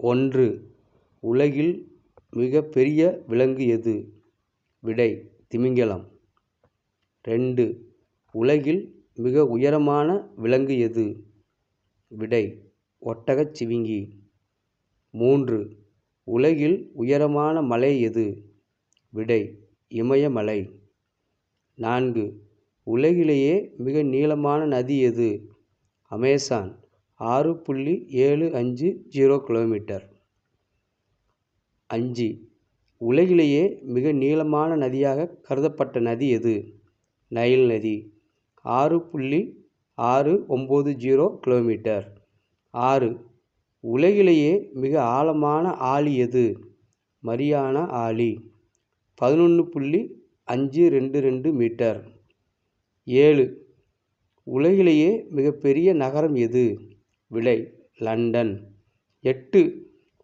1. உலகில் மிகப் பெரிய விலங்கு எது? விடை: திமிங்கலம். 2. உலகில் மிக உயரமான விலங்கு எது? விடை: ஒட்டகச்சிவிங்கி. 3. உலகில் உயரமான மலை எது? விடை: இமயமலை. 4. உலகிலேயே மிக நீளமான நதி எது? Amazon 6.750 kilometre. 5. உலகிலேயே மிக நீளமான நதியாக கருதப்பட்ட நதி எது? நைல் நதி 6.690 கிலோமீட்டர். 6. உலகிலேயே மிக ஆழமான ஆழி எது? மரியானா ஆழி 11.522 மீட்டர். 7. உலகிலேயே மிகப்பெரிய நகரம் எது? விடை: லண்டன். 8.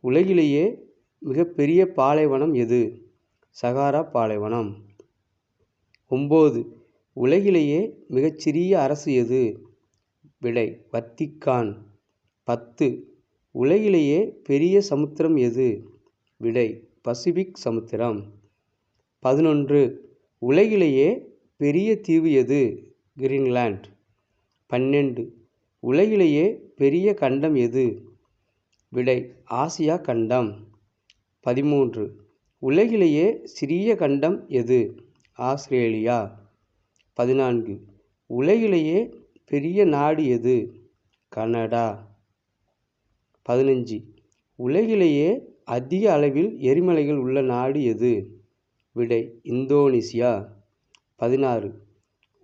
உலகிலேயே மிகப்பெரிய பாலைவனம் எது? சகாரா பாலைவனம். 9. உலகிலேயே மிகச்சிறிய அரசு எது? விடை: வத்திக்கான். 10. உலகிலேயே பெரிய சமுத்திரம் எது? விடை: பசிபிக் சமுத்திரம். 11. உலகிலேயே பெரிய தீவு எது? கிரீன்லாந்து. 12. உலகிலேயே பெரிய கண்டம் எது? விடை: ஆசியா கண்டம். 13. உலகிலேயே சிறிய கண்டம் எது? ஆஸ்திரேலியா. 14. உலகிலேயே பெரிய நாடு எது? கனடா. 15. உலகிலேயே அதிக அளவில் எரிமலைகள் உள்ள நாடு எது? விடை: இந்தோனேசியா. 16.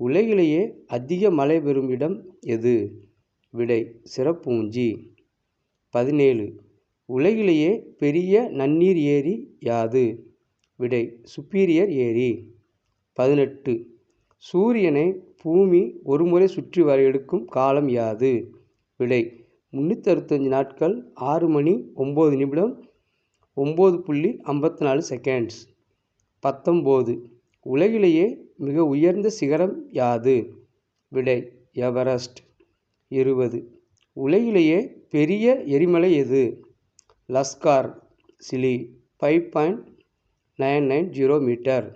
உலகிலேயே அதிக மழை பெறும் இடம் எது? விடை: சிரப்பூஞ்சி. 17. உலகிலேயே பெரிய நன்னீர் ஏரி யாது? விடை: சுப்பீரியர் ஏரி. 18. சூரியனை பூமி ஒருமுறை சுற்றி வர எடுக்கும் காலம் யாது? விடை: 365 நாட்கள் 6 மணி 9 நிமிடம் 9.54 செகண்ட்ஸ். 19. உலகிலேயே மிக உயர்ந்த சிகரம் யாது? விடை: எவரெஸ்ட். 20. உலகிலேயே பெரிய எரிமலை எது? Lascar Chile 5.990 metre.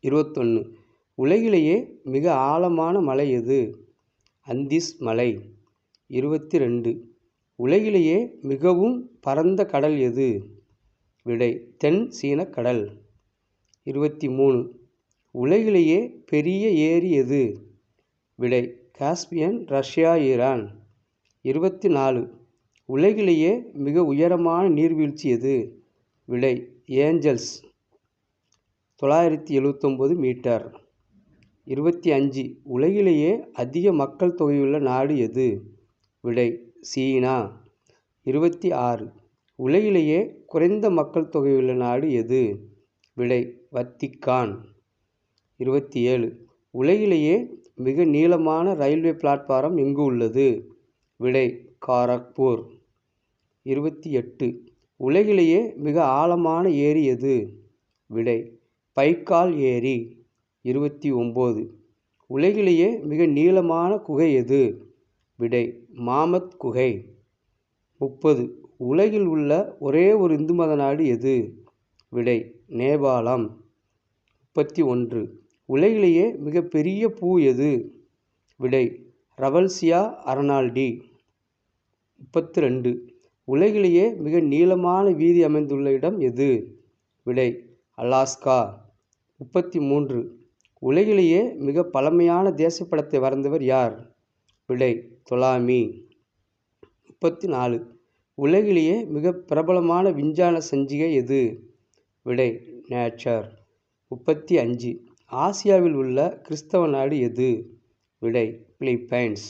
21. உலகிலேயே மிக ஆழமான மலை எது? அந்தீஸ் மலை. 22. உலகிலேயே மிகவும் பரந்த கடல் எது? விடை: தென் சீன கடல். 23. உலகிலேயே பெரிய ஏரி எது? விடை: காஸ்பியன் ரஷ்யா ஈரான். 24. உலகிலேயே மிக உயரமான நீர்வீழ்ச்சி எது? விடை: ஏஞ்சல்ஸ் 979 மீட்டர். 25. உலகிலேயே அதிக மக்கள் தொகையுள்ள நாடு எது? விடை: சீனா. 26. உலகிலேயே குறைந்த மக்கள் தொகையுள்ள நாடு எது? விடை: வத்திக்கான். 27. உலகிலேயே மிக நீளமான ரயில்வே பிளாட்பாரம் எங்கு உள்ளது? விடை: காரக்பூர். 28. உலகிலேயே மிக ஆழமான ஏரி எது? விடை: பைக்கால் ஏரி. 29. உலகிலேயே மிக நீளமான குகை எது? விடை: மாமத் குகை. 30. உலகில் உள்ள ஒரே ஒரு இந்து மத நாடு எது? விடை: நேபாளம். 31. உலகிலேயே மிகப்பெரிய பூ எது? விடை: ரவல்சியா அர்னால்டி. 32. உலகிலேயே மிக நீளமான வீதி அமைந்துள்ள இடம் எது? விடை: அலாஸ்கா. 33. உலகிலேயே மிக பழமையான தேசப்படத்தை வரைந்தவர் யார்? விடை: தொலாமி. 34. உலகிலேயே மிக பிரபலமான விஞ்ஞான சஞ்சிகை எது? விடை: நேச்சர். 35. ஆசியாவில் உள்ள கிறிஸ்தவ நாடு எது? விடை: பிலிப்பைன்ஸ்.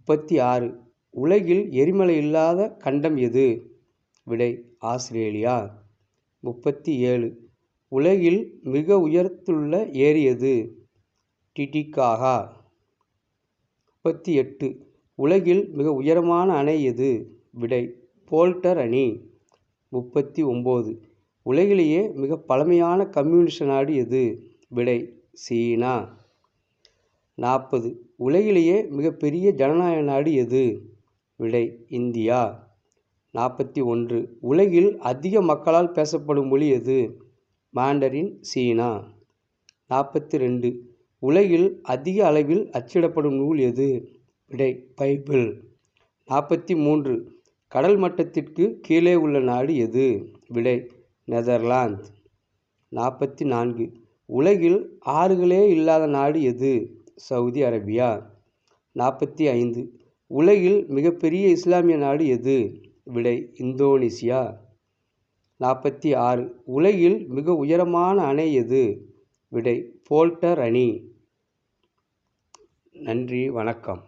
36. உலகில் எரிமலை இல்லாத கண்டம் எது? விடை: ஆஸ்திரேலியா. 37. உலகில் மிக உயரத்துள்ள ஏரி எது? டிடிகாகா. 38. உலகில் மிக உயரமான அணை எது? விடை: போல்டர் அணை. 39. உலகிலேயே மிக பழமையான கம்யூனிஸ்ட் நாடு எது? விடை: சீனா. 40. உலகிலேயே மிகப்பெரிய ஜனநாயக நாடு எது? விடை: இந்தியா. 41. உலகில் அதிக மக்களால் பேசப்படும் மொழி எது? மாண்டரின், சீனா. 42. உலகில் அதிக அளவில் அச்சிடப்படும் நூல் எது? விடை, பைபிள். 43. கடல் மட்டத்திற்கு கீழே உள்ள நாடு எது? விடை, நெதர்லாந்து. 44. உலகில் ஆறுகளே இல்லாத நாடு எது? Saudi Arabia. 45. உலகில் மிகப்பெரிய இஸ்லாமிய நாடு எது? விடை, இந்தோனேசியா. 46. உலகில் மிக உயரமான அணை எது? விடை, போல்டர் அணை. நன்றி, வணக்கம்.